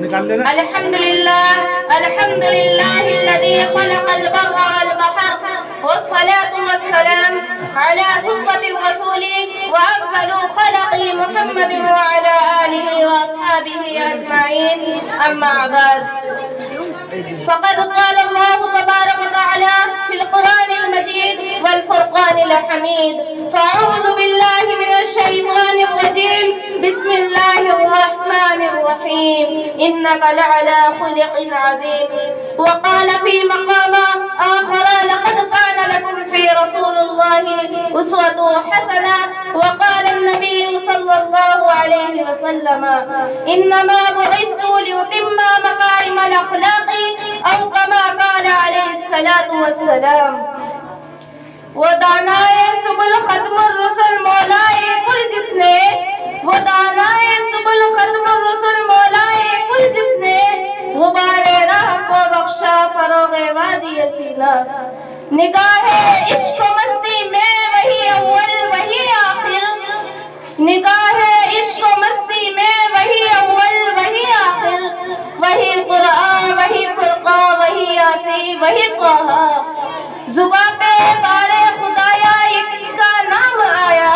الحمد لله الذي خلق البر والبحر، والصلاة والسلام على صفة الرسول وأفضل خلق محمد وعلى آله وأصحابه أجمعين، أما بعد. فقد قال الله تبارك وتعالى في القرآن المجيد والفرقان الحميد: فأعوذ بالله من الشيطان الرجيم، بسم الله الرحمن الرحيم، إنك لعلى خلق عظيم. وقال في مقام آخر: لقد كان لكم في رسول الله أسوة حسنة. وقال النبي صلى الله عليه وسلم: إنما بعثت لأتم مكارم الأخلاق، أو كما قال عليه الصلاة والسلام. وہ دانائے سبل ختم الرسل مولائے کل جس نے، وہ دانائے سبل ختم الرسل مولائے کل جس نے، غبار راہ کو بخشا فروغ وادی سینہ. نگاہ عشق و مستی میں وہی اول وہی آخر، نگاہ عشق و مستی میں وہی اول وہی آخر، وہی قرآن وہی فرقان وہی یاسین وہی طہ. زباں پہ بارے خدایا یہ کس کا نام آیا،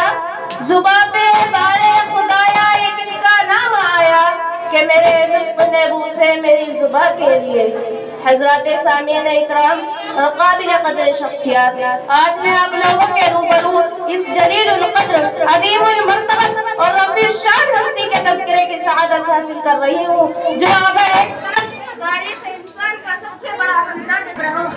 زباں پہ بارے خدایا یہ کس کا نام آیا، کہ میرے نطق نے بوسے میری زباں کے لیے. حضرات سامعین اکرام اور قابل قدر شخصیات، آج میں آپ لوگوں کے روبرو اس جلیل القدر عظیم المرتبت اور رفیع الشان ہستی کے تذکرے کی سعادت حاصل کر رہی ہوں، جو اگر ایک تاریخ انسان کا سب سے بڑا ہمدرد رہا.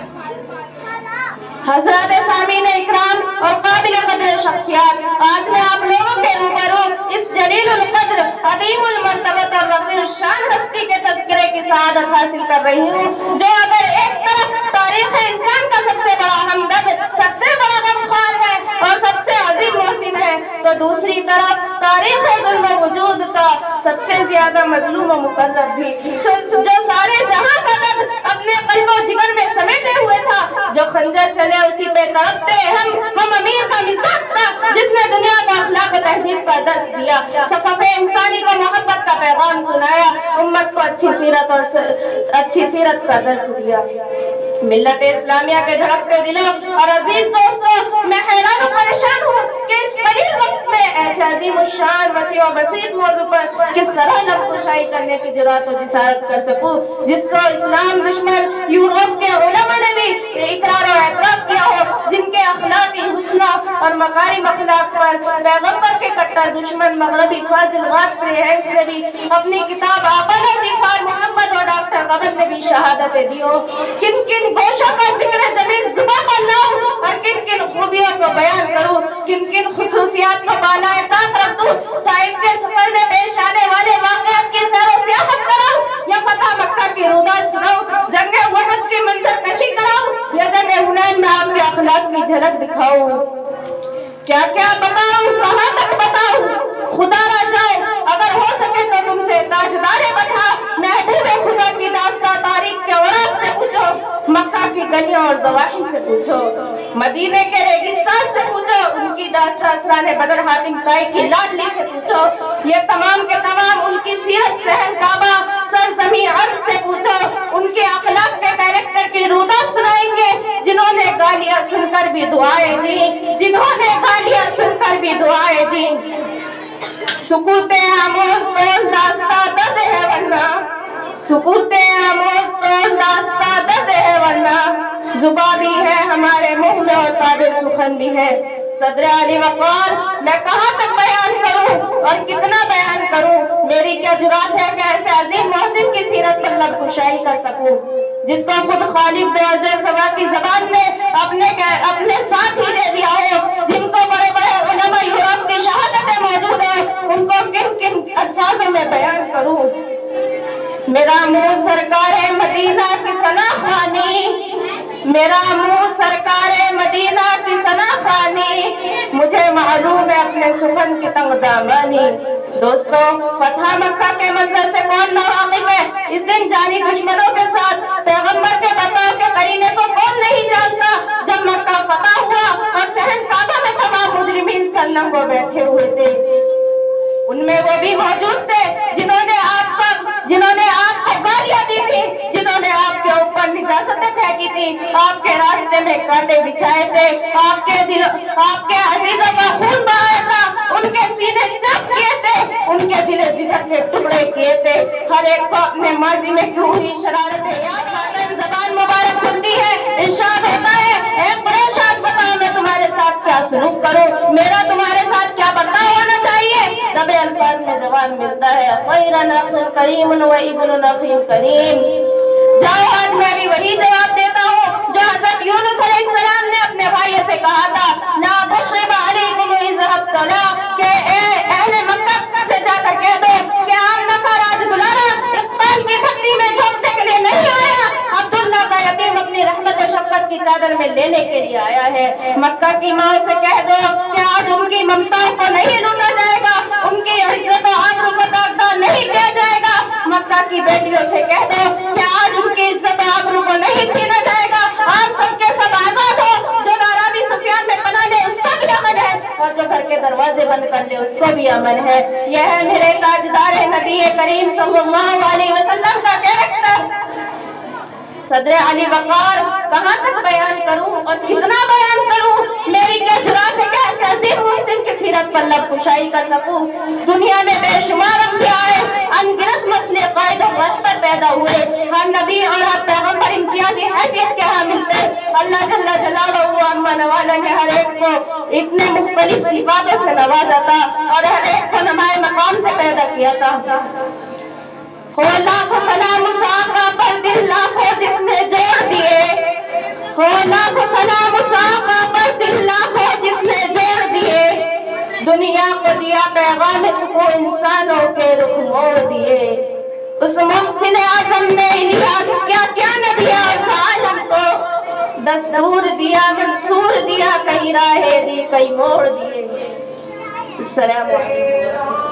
حضرات سامعین اکرام اور قابل قدر شخصیات، آج میں آپ لوگوں کے روبرو اس جلیل القدر عظیم المرتبت اور رفیع الشان ہستی کے تذکرے کی سعادت حاصل کر رہی ہوں، جو اگر ایک طرف تاریخ انسان کا سب سے بڑا ہمدرد، سب سے بڑا غمخوار ہے اور سب سے عظیم محسن ہے، تو دوسری طرف تاریخ ظلم وجود کا سب سے زیادہ مظلوم و مقرب بھی، جو سارے جہاں کا درد اپنے قلب و جگر میں سمیٹے ہوئے تھا، جو خنجر چلے اسی پہ تڑپتے ہم امیر کا مزاج تھا، جس نے دنیا کو اخلاق و تہذیب کا درس دیا، صفحہ انسانی کو محبت کا پیغام سنایا، امت کو اچھی سیرت کا درس دیا. ملت اسلامیہ کے دھڑکتے دلوں اور عزیز دوستوں، میں حیران و پریشان ہوں کہ اس قلیل وقت میں ایسے عظیم الشان وسیع و بسیط موضوع پر کس طرح لفظ کشائی کرنے کی جرات و جسارت کر سکوں، جس کو اسلام دشمن یورپ کے علماء نے بھی اقرار و اعتراف کیا ہو، جن کے اخلاقی حسن اور مکارم اخلاق پر پیغمبر کے کٹر دشمن مغربی فاضل غافری نے بھی اپنی کتاب آقل جفار محمد اور ڈاکٹر قبر نے بھی شہادتیں دی ہو. کن کن گوشوں کا ذکر زمین زباں پر لاؤں اور کن کن خوبیوں کو بیان کروں، کن کن خصوصیات کو بالائے طاق رکھ دوں، طائف کے سفر میں پیش آنے والے واقعات کی سیر و سیاحت کراؤں، یا فتح مکہ کی رودات سناؤں، جنگ احد کی منظر کشی کراؤں، یا جنگ حنین میں آپ کے اخلاق کی جھلک دکھاؤں. کیا کیا بتاؤں، کہاں تک بتاؤں، خدا نہ جائے اگر ہو سکے تو تم سے تاجدار بتا محبوب خدا کی داستان تاریخ کے اوراق سے پوچھو، مکہ کی گلیوں اور ضواحی سے پوچھو، مدینے کے ریگستان سے پوچھو، ان کی داستان اسرار بدر حاتم طائی کی لاڈلی سے پوچھو، یہ تمام کے تمام ان کی سیرت شہر کعبہ سرزمین عرب سے پوچھو، ان کے اخلاق کے کیریکٹر کی رودات سنائیں گے، جنہوں نے گالیاں سن کر بھی دعائیں دی، جنہوں نے گالیاں سن کر بھی دعائیں دی. سکوت آموز تول داستہ دد ہے ورنہ، سکوت آموز تول داستہ دد ہے ورنہ، زباں بھی ہے ہمارے منہ میں اور تابع سخن بھی ہے. صدر علی وقار، میں کہاں تک بیان کروں اور کتنا بیان کروں، میری کیا جرات ہے کہ ایسے عظیم محسن کی سیرت پر لب کشائی کر سکوں، جس کو خود خالق دو عجر سوا کی زبان میں اپنے ساتھ ہی دے دیا ہو، جن کو بڑے بڑے علماء یورپ کی شہادتیں موجود ہیں، ان کو کن کن الفاظوں میں بیان کروں. میرا منہ سرکار مدینہ کی ثنا خوانی، میرا منہ سرکار مدینہ کی ثنا خوانی، مجھے معلوم ہے اپنے سخن کی تنگ دامانی. دوستوں، فتح مکہ کے منظر سے کون ناواقف ہے؟ اس دن جانی دشمنوں کے ساتھ پیغمبر کے بتاؤ کے قرینے کو کون نہیں جانتا؟ جب مکہ فتح ہوا اور صحن کعبہ میں تمام مجرمین سرنگوں بیٹھے ہوئے تھے، ان میں وہ بھی موجود تھے جنہوں نے آپ کو آپ کے راستے میں کانٹے بچھائے تھے، آپ کے عزیزوں کا خون بہایا تھا، ان کے سینے چاک کیے تھے، ان کے دل جگر کے ٹکڑے کیے تھے، ہر ایک کو اپنے ماضی میں کیوں ہوئی شرارتیں یاد آتے زبان مبارک کھلتی ہے، ارشاد ہوتا ہے اے قریش آج بتاؤ میں تمہارے ساتھ کیا سلوک کروں، میرا تمہارے ساتھ کیا برتاؤ ہونا چاہیے؟ دبے الفاظ میں جواب ملتا ہے خیرا نخ کریم و ابن نخ کریم۔ جاؤ آج میں بھی وہی جواب دیتا ہوں جو حضرت یونس علیہ السلام نے اپنے بھائی سے کہا تھا، لا تشرب علیکم اذهب طلا، کہ اے اہل مکہ سے جا کر کہہ دو کہ عام نفر آج دلارا اقبال کی بھٹی میں جھونکنے کے لیے نہیں آیا، عبداللہ کا یتیم اپنی رحمت و شفقت کی چادر میں لینے کے لیے آیا ہے۔ مکہ کی ماں سے کہہ دو کہ آج ان کی ممتا کو نہیں لوٹا جائے گا، ان کی عزت و آبرو کو داغدار نہیں کیا جائے گا۔ مکہ کی بیٹیوں سے کہہ دو کہ آج ان کی عزت و آبرو کو نہیں چھینا جائے گا، آج سب کے سب آزاد ہو، جو نارابی سفیان میں پناہ لے اس کا بھی امن ہے، اور جو گھر کے دروازے بند کر لے اس کو بھی امن ہے۔ یہ ہے میرے تاجدار نبی کریم صلی اللہ علیہ وسلم کا کیریکٹر۔ صدر علی وقار کہاں تک بیان کروں اور کتنا بیان کروں، میری کیا جرات ہے کہ ایسے عظیم محسن کی سیرت پر لب کشائی کر سکوں۔ دنیا میں بے شمار انبیاء آئے، ان گنت مسئلے قائد و غرب پر پیدا ہوئے، ہر نبی اور ہر پیغمبر امتیازی حیثیت کے حامل تھے۔ اللہ جل جلالہ و عما نوالا نے ہر ایک کو اتنے مختلف صفاتوں سے نوازا تھا اور ہر ایک کو نمائے مقام سے پیدا کیا تھا۔ ہو لاکھوں سلام اس آقا پر دل لاکھوں جس نے جوڑ دیے، ہو لاکھوں سلام اس آقا پر دل لاکھوں جس نے جوڑ دیے، دنیا کو دیا پیغام سکو انسانوں کے رخ موڑ دیے، اس محسن اعظم نے الیاس کیا کیا نہ دیا اس عالم کو، دستور دیا منصور دیا کئی راہیں دی کئی موڑ دیے۔ السلام علیکم۔